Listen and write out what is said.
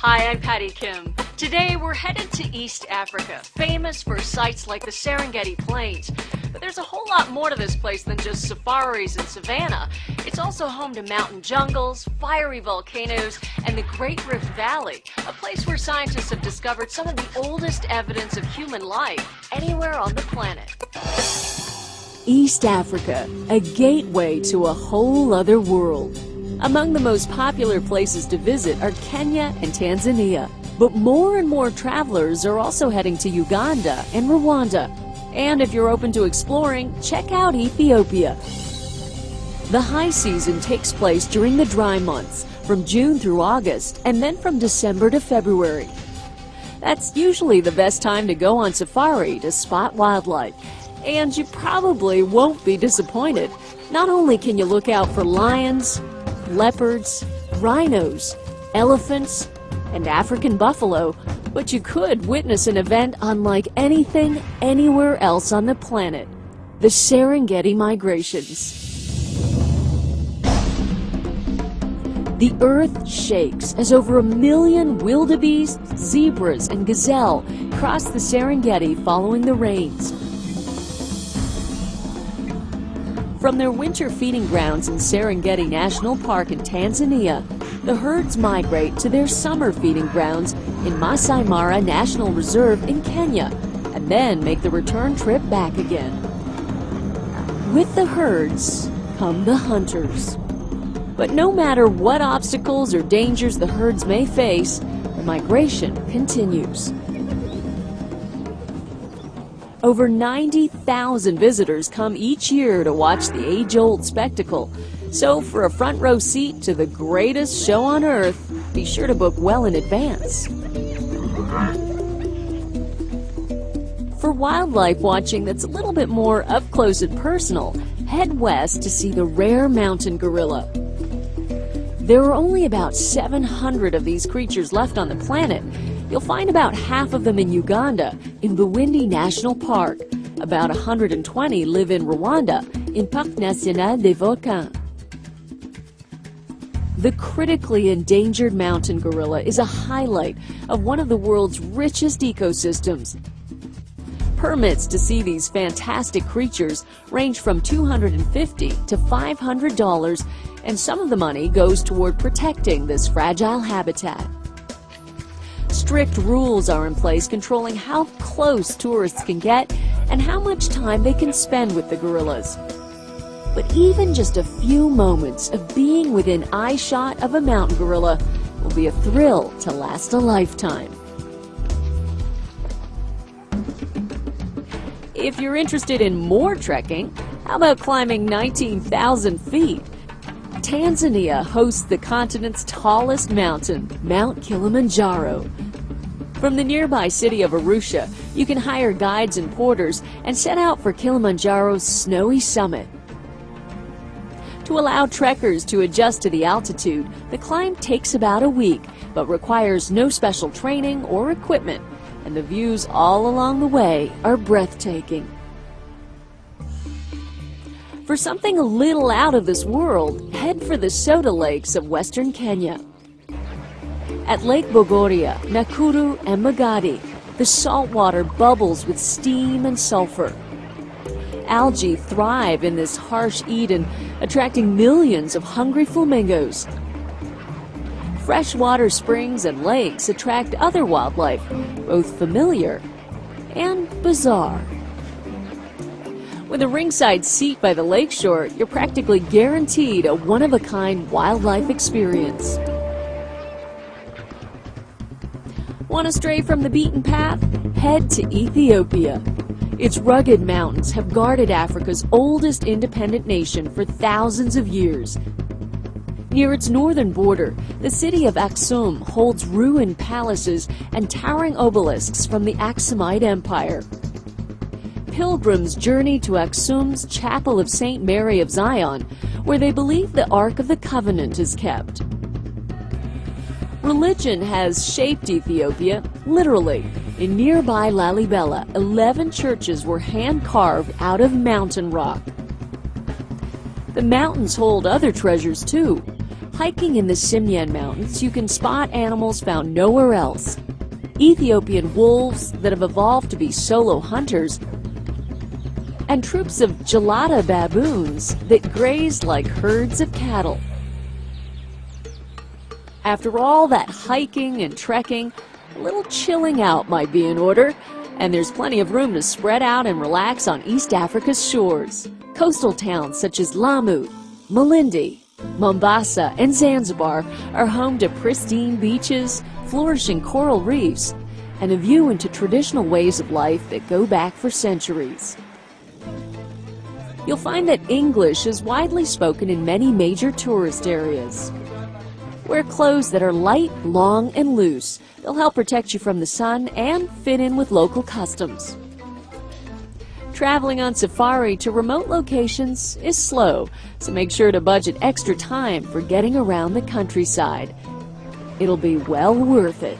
Hi, I'm Patty Kim. Today we're headed to East Africa, famous for sites like the Serengeti Plains. But there's a whole lot more to this place than just safaris and savanna. It's also home to mountain jungles, fiery volcanoes, and the Great Rift Valley, a place where scientists have discovered some of the oldest evidence of human life anywhere on the planet. East Africa, a gateway to a whole other world. Among the most popular places to visit are Kenya and Tanzania. But more and more travelers are also heading to Uganda and Rwanda. And if you're open to exploring, check out Ethiopia. The high season takes place during the dry months, from June through August, and then from December to February. That's usually the best time to go on safari to spot wildlife. And you probably won't be disappointed. Not only can you look out for lions, leopards, rhinos, elephants, and African buffalo, but you could witness an event unlike anything anywhere else on the planet: the Serengeti migrations. The earth shakes as over 1 million wildebeest, zebras, and gazelle cross the Serengeti following the rains. From their winter feeding grounds in Serengeti National Park in Tanzania, the herds migrate to their summer feeding grounds in Masai Mara National Reserve in Kenya, and then make the return trip back again. With the herds come the hunters. But no matter what obstacles or dangers the herds may face, the migration continues. Over 90,000 visitors come each year to watch the age-old spectacle. So for a front row seat to the greatest show on earth, be sure to book well in advance. For wildlife watching that's a little bit more up close and personal, head west to see the rare mountain gorilla. There are only about 700 of these creatures left on the planet. You'll find about half of them in Uganda, in Bwindi National Park. About 120 live in Rwanda, in Parc National des Volcans. The critically endangered mountain gorilla is a highlight of one of the world's richest ecosystems. Permits to see these fantastic creatures range from $250 to $500, and some of the money goes toward protecting this fragile habitat. Strict rules are in place controlling how close tourists can get and how much time they can spend with the gorillas. But even just a few moments of being within eyeshot of a mountain gorilla will be a thrill to last a lifetime. If you're interested in more trekking, how about climbing 19,000 feet? Tanzania hosts the continent's tallest mountain, Mount Kilimanjaro. From the nearby city of Arusha, you can hire guides and porters and set out for Kilimanjaro's snowy summit. To allow trekkers to adjust to the altitude, the climb takes about a week, but requires no special training or equipment, and the views all along the way are breathtaking. For something a little out of this world, head for the soda lakes of western Kenya. At Lake Bogoria, Nakuru, and Magadi, the salt water bubbles with steam and sulfur. Algae thrive in this harsh Eden, attracting millions of hungry flamingos. Freshwater springs and lakes attract other wildlife, both familiar and bizarre. With a ringside seat by the lakeshore, you're practically guaranteed a one-of-a-kind wildlife experience. Want to stray from the beaten path? Head to Ethiopia. Its rugged mountains have guarded Africa's oldest independent nation for thousands of years. Near its northern border, the city of Aksum holds ruined palaces and towering obelisks from the Aksumite Empire. Pilgrims journey to Aksum's Chapel of St. Mary of Zion, where they believe the Ark of the Covenant is kept. Religion has shaped Ethiopia, literally. In nearby Lalibela, 11 churches were hand-carved out of mountain rock. The mountains hold other treasures too. Hiking in the Simien Mountains, you can spot animals found nowhere else. Ethiopian wolves that have evolved to be solo hunters, and troops of gelada baboons that graze like herds of cattle. After all that hiking and trekking, a little chilling out might be in order, and there's plenty of room to spread out and relax on East Africa's shores. Coastal towns such as Lamu, Malindi, Mombasa, and Zanzibar are home to pristine beaches, flourishing coral reefs, and a view into traditional ways of life that go back for centuries. You'll find that English is widely spoken in many major tourist areas. Wear clothes that are light, long, and loose. They'll help protect you from the sun and fit in with local customs. Traveling on safari to remote locations is slow, so make sure to budget extra time for getting around the countryside. It'll be well worth it.